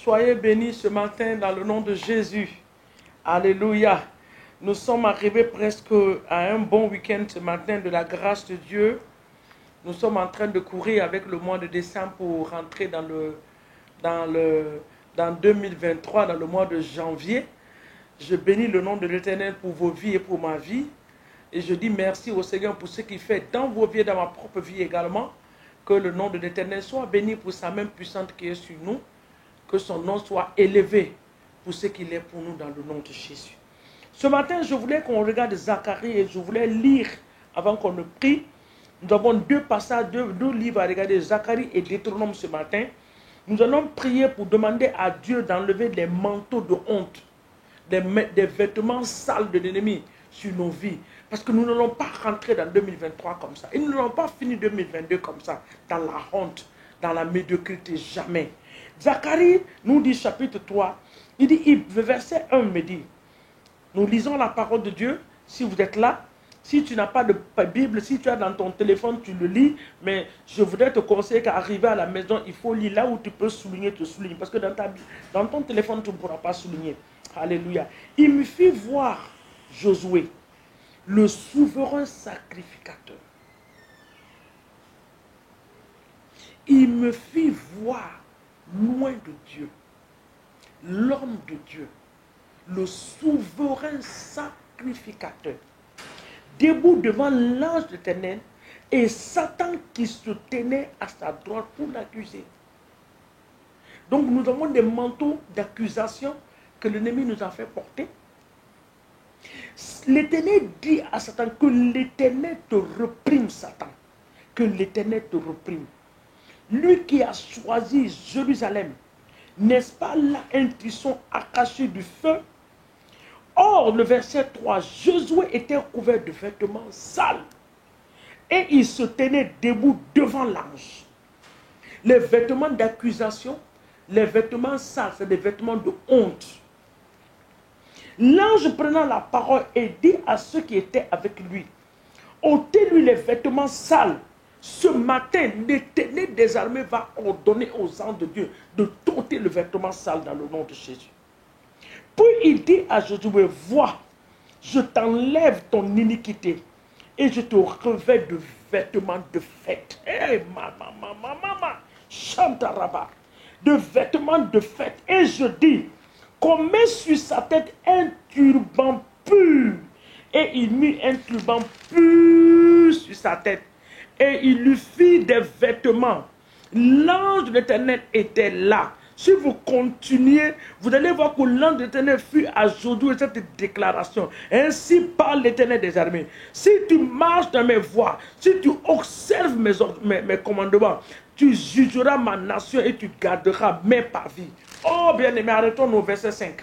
Soyez bénis ce matin dans le nom de Jésus. Alléluia. Nous sommes arrivés presque à un bon week-end ce matin de la grâce de Dieu. Nous sommes en train de courir avec le mois de décembre pour rentrer dans 2023, dans le mois de janvier. Je bénis le nom de l'Éternel pour vos vies et pour ma vie. Et je dis merci au Seigneur pour ce qu'il fait dans vos vies et dans ma propre vie également. Que le nom de l'Éternel soit béni pour sa main puissante qui est sur nous. Que son nom soit élevé pour ce qu'il est pour nous dans le nom de Jésus. Ce matin, je voulais qu'on regarde Zacharie et je voulais lire avant qu'on ne prie. Nous avons deux passages, deux livres à regarder, Zacharie et Deutéronome ce matin. Nous allons prier pour demander à Dieu d'enlever les manteaux de honte, des vêtements sales de l'ennemi sur nos vies. Parce que nous n'allons pas rentrer dans 2023 comme ça. Et nous n'allons pas finir 2022 comme ça, dans la honte, dans la médiocrité, jamais. Zacharie nous dit chapitre 3, il dit, verset 1 me dit, nous lisons la parole de Dieu, si vous êtes là, si tu n'as pas de Bible, si tu as dans ton téléphone, tu le lis, mais je voudrais te conseiller qu'à arriver à la maison, il faut lire là où tu peux souligner, te souligner, parce que dans ton téléphone, tu ne pourras pas souligner. Alléluia. Il me fit voir Josué, le souverain sacrificateur. Il me fit voir loin de Dieu, l'homme de Dieu, le souverain sacrificateur, debout devant l'ange de l'Éternel et Satan qui se tenait à sa droite pour l'accuser. Donc nous avons des manteaux d'accusation que l'ennemi nous a fait porter. L'Éternel dit à Satan que l'Éternel te reprime, Satan, que l'Éternel te reprime. Lui qui a choisi Jérusalem, n'est-ce pas là un tisson arraché du feu? Or, le verset 3, Josué était couvert de vêtements sales et il se tenait debout devant l'ange. Les vêtements d'accusation, les vêtements sales, c'est des vêtements de honte. L'ange prenant la parole et dit à ceux qui étaient avec lui, ôtez-lui les vêtements sales. Ce matin, l'Éternel des armées va ordonner aux anges de Dieu de t'ôter le vêtement sale dans le nom de Jésus. Puis il dit à Josué, vois, je t'enlève ton iniquité et je te revêt de vêtements de fête. Hey, maman, chantaraba, de vêtements de fête. Et je dis, qu'on met sur sa tête un turban pur. Et il mit un turban pur sur sa tête. Et il lui fit des vêtements. L'ange de l'Éternel était là. Si vous continuez, vous allez voir que l'ange de l'Éternel fut à Josué cette déclaration. Ainsi parle l'Éternel des armées. Si tu marches dans mes voies, si tu observes mes commandements, tu jugeras ma nation et tu garderas mes parvis. Oh bien-aimé, arrêtons au verset 5.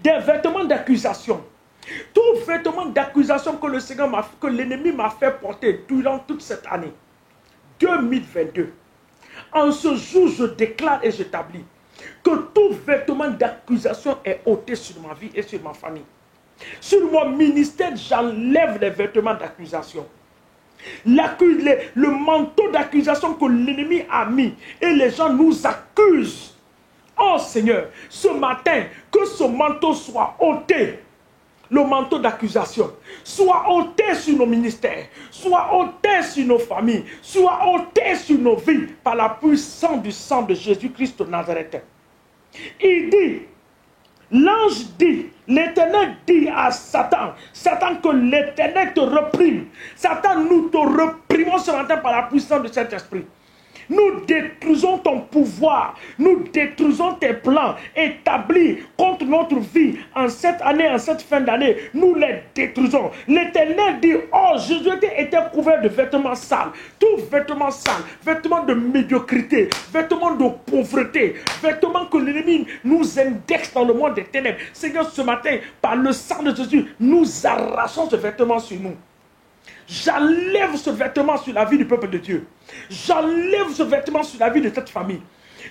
Des vêtements d'accusation. Tout vêtement d'accusation que le Seigneur que l'ennemi m'a fait porter durant toute cette année 2022. En ce jour, je déclare et j'établis que tout vêtement d'accusation est ôté sur ma vie et sur ma famille. Sur mon ministère, j'enlève les vêtements d'accusation. Le manteau d'accusation que l'ennemi a mis et les gens nous accusent. Oh Seigneur, ce matin, que ce manteau soit ôté. Le manteau d'accusation soit ôté sur nos ministères, soit ôté sur nos familles, soit ôté sur nos vies par la puissance du sang de Jésus-Christ de Nazareth. Il dit, l'ange dit, l'Éternel dit à Satan, Satan, que l'Éternel te reprime. Satan, nous te reprimons ce matin par la puissance de cet esprit. Nous détruisons ton pouvoir, nous détruisons tes plans établis contre notre vie en cette année, en cette fin d'année. Nous les détruisons. L'Éternel dit, oh, Jésus était couvert de vêtements sales. Tout vêtements sales, vêtements de médiocrité, vêtements de pauvreté, vêtements que l'ennemi nous indexe dans le monde des ténèbres. Seigneur, ce matin, par le sang de Jésus, nous arrachons ce vêtement sur nous. J'enlève ce vêtement sur la vie du peuple de Dieu. J'enlève ce vêtement sur la vie de cette famille.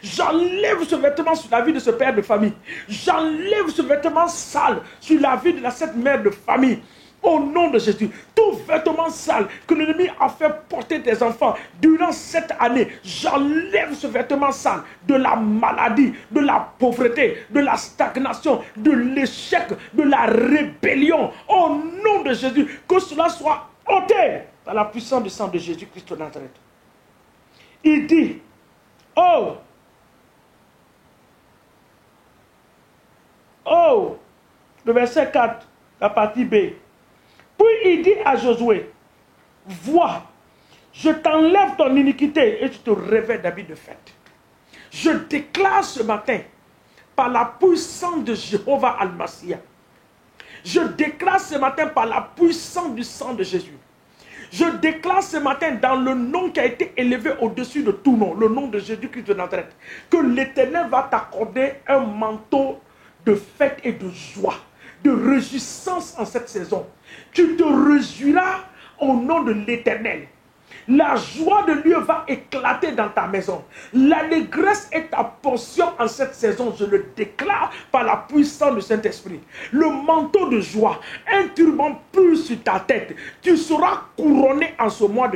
J'enlève ce vêtement sur la vie de ce père de famille. J'enlève ce vêtement sale sur la vie de cette mère de famille. Au nom de Jésus, tout vêtement sale que l'ennemi a fait porter tes enfants durant cette année, j'enlève ce vêtement sale de la maladie, de la pauvreté, de la stagnation, de l'échec, de la rébellion. Au nom de Jésus, que cela soit ôté dans la puissance du sang de Jésus-Christ de Nazareth. Il dit, oh, le verset 4, la partie B. Puis il dit à Josué, vois, je t'enlève ton iniquité et tu te revêts d'habits de fête. Je déclare ce matin, par la puissance de Jéhovah Al-Mashiach, je déclare ce matin par la puissance du sang de Jésus, je déclare ce matin dans le nom qui a été élevé au-dessus de tout nom, le nom de Jésus-Christ de Nazareth, que l'Éternel va t'accorder un manteau de fête et de joie, de réjouissance en cette saison. Tu te réjouiras au nom de l'Éternel. La joie de Dieu va éclater dans ta maison. L'allégresse est ta portion en cette saison. Je le déclare par la puissance du Saint-Esprit. Le manteau de joie, un turban pur sur ta tête. Tu seras couronné en ce mois,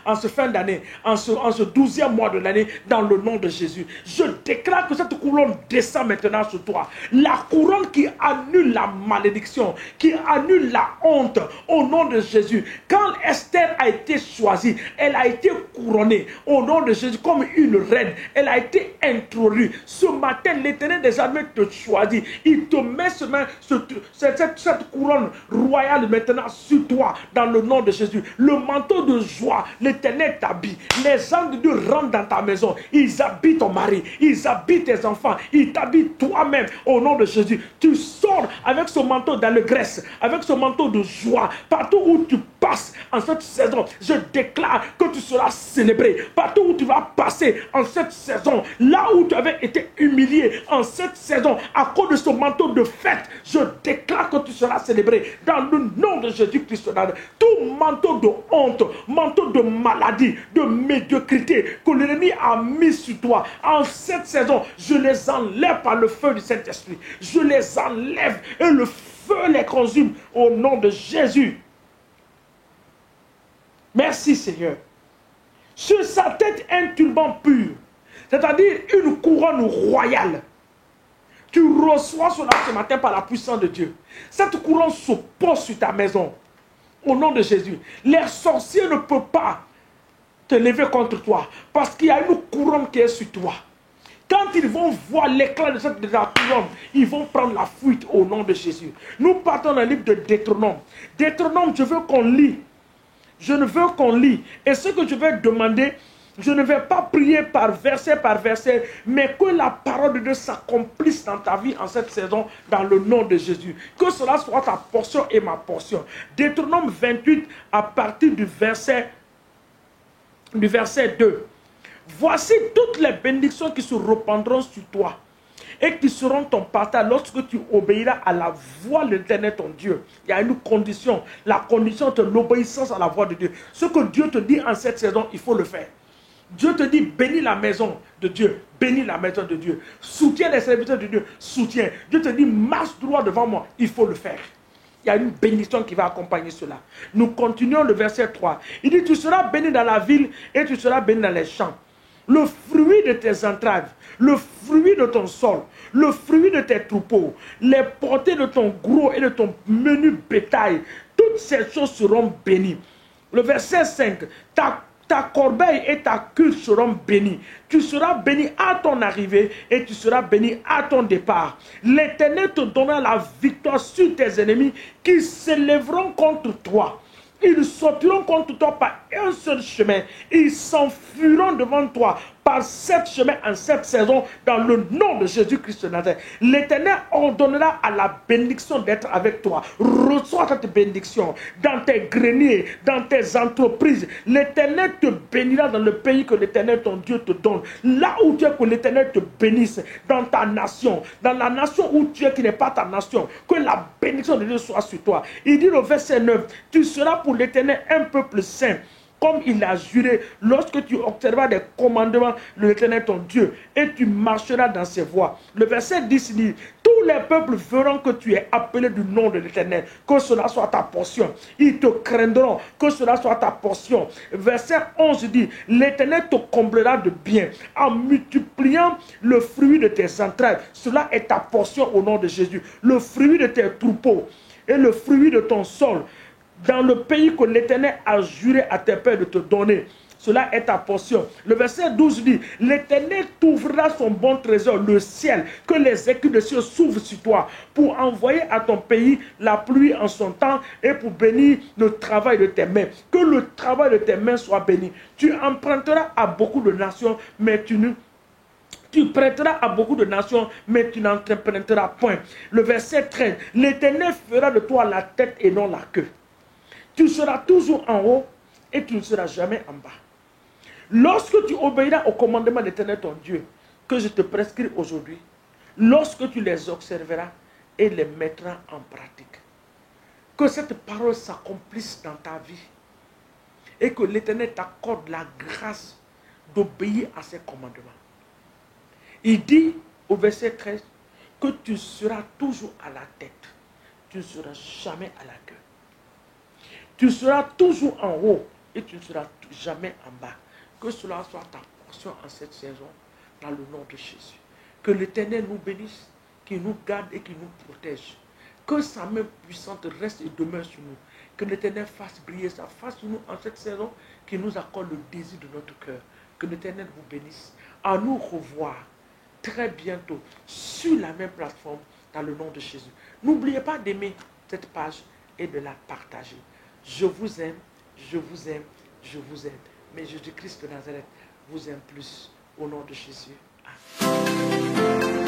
en ce fin d'année, en ce 12e mois de l'année, dans le nom de Jésus. Je déclare que cette couronne descend maintenant sur toi. La couronne qui annule la malédiction, qui annule la honte, au nom de Jésus. Quand Esther a été choisie, elle a été couronnée au nom de Jésus comme une reine. Elle a été introduite. Ce matin, l'Éternel des armées te choisit. Il te met cette couronne royale maintenant sur toi dans le nom de Jésus. Le manteau de joie, l'Éternel t'habille. Les anges de Dieu rentrent dans ta maison. Ils habitent ton mari. Ils habitent tes enfants. Ils t'habitent toi-même au nom de Jésus. Tu sors avec ce manteau d'allégresse, avec ce manteau de joie. Partout où tu passes en cette saison, je déclare que tu seras célébré. Partout où tu vas passer en cette saison, là où tu avais été humilié en cette saison, à cause de ce manteau de fête, je déclare que tu seras célébré dans le nom de Jésus-Christ. Tout manteau de honte, manteau de maladie, de médiocrité que l'ennemi a mis sur toi en cette saison, je les enlève par le feu du Saint-Esprit. Je les enlève et le feu les consume au nom de Jésus. Merci Seigneur. Sur sa tête, un turban pur, c'est-à-dire une couronne royale. Tu reçois cela ce matin par la puissance de Dieu. Cette couronne se pose sur ta maison. Au nom de Jésus. Les sorciers ne peuvent pas te lever contre toi parce qu'il y a une couronne qui est sur toi. Quand ils vont voir l'éclat de la couronne, ils vont prendre la fuite au nom de Jésus. Nous partons dans le livre de Deutéronome. Deutéronome, je veux qu'on lit. Je ne veux qu'on lit. Et ce que je vais demander, je ne vais pas prier par verset, mais que la parole de Dieu s'accomplisse dans ta vie en cette saison, dans le nom de Jésus. Que cela soit ta portion et ma portion. Deutéronome 28, à partir du verset 2. Voici toutes les bénédictions qui se répandront sur toi et qui seront ton partage lorsque tu obéiras à la voix de l'Éternel ton Dieu. Il y a une condition, la condition de l'obéissance à la voix de Dieu. Ce que Dieu te dit en cette saison, il faut le faire. Dieu te dit, bénis la maison de Dieu, bénis la maison de Dieu. Soutiens les serviteurs de Dieu, soutiens. Dieu te dit, marche droit devant moi, il faut le faire. Il y a une bénédiction qui va accompagner cela. Nous continuons le verset 3. Il dit, tu seras béni dans la ville et tu seras béni dans les champs. Le fruit de tes entrailles, le fruit de ton sol, le fruit de tes troupeaux, les portées de ton gros et de ton menu bétail, toutes ces choses seront bénies. Le verset 5, ta corbeille et ta cuve seront bénies. Tu seras béni à ton arrivée et tu seras béni à ton départ. L'Éternel te donnera la victoire sur tes ennemis qui s'élèveront contre toi. Ils sortiront contre toi par un seul chemin. Ils s'enfuiront devant toi par 7 chemins en cette saison dans le nom de Jésus-Christ de Nazareth. L'Éternel ordonnera à la bénédiction d'être avec toi. Reçois cette bénédiction dans tes greniers, dans tes entreprises. L'Éternel te bénira dans le pays que l'Éternel ton Dieu te donne. Là où tu es, que l'Éternel te bénisse. Dans ta nation, dans la nation où tu es qui n'est pas ta nation, que la bénédiction de Dieu soit sur toi. Il dit au verset 9, tu seras pour l'Éternel un peuple saint, comme il a juré, lorsque tu observeras les commandements de l'Éternel ton Dieu, et tu marcheras dans ses voies. Le verset 10 dit, tous tous les peuples verront que tu es appelé du nom de l'Éternel, que cela soit ta portion. Ils te craindront, que cela soit ta portion. Verset 11 dit, l'Éternel te comblera de bien, en multipliant le fruit de tes entrailles. Cela est ta portion au nom de Jésus. Le fruit de tes troupeaux et le fruit de ton sol, dans le pays que l'Éternel a juré à tes pères de te donner. Cela est ta portion. Le verset 12 dit, l'Éternel t'ouvrira son bon trésor, le ciel, que les écus de ciel s'ouvrent sur toi, pour envoyer à ton pays la pluie en son temps et pour bénir le travail de tes mains. Que le travail de tes mains soit béni. Tu emprunteras à beaucoup de nations, mais tu prêteras à beaucoup de nations, mais tu n'emprunteras point. Le verset 13, l'Éternel fera de toi la tête et non la queue. Tu seras toujours en haut et tu ne seras jamais en bas. Lorsque tu obéiras au commandement de l'Éternel ton Dieu, que je te prescris aujourd'hui, lorsque tu les observeras et les mettras en pratique, que cette parole s'accomplisse dans ta vie et que l'Éternel t'accorde la grâce d'obéir à ses commandements. Il dit au verset 13 que tu seras toujours à la tête, tu ne seras jamais à la queue. Tu seras toujours en haut et tu ne seras jamais en bas. Que cela soit ta portion en cette saison, dans le nom de Jésus. Que l'Éternel nous bénisse, qu'il nous garde et qu'il nous protège. Que sa main puissante reste et demeure sur nous. Que l'Éternel fasse briller sa face sur nous en cette saison, qu'il nous accorde le désir de notre cœur. Que l'Éternel vous bénisse. À nous revoir très bientôt sur la même plateforme, dans le nom de Jésus. N'oubliez pas d'aimer cette page et de la partager. Je vous aime, je vous aime, je vous aime. Mais Jésus-Christ de Nazareth vous aime plus. Au nom de Jésus. Amen.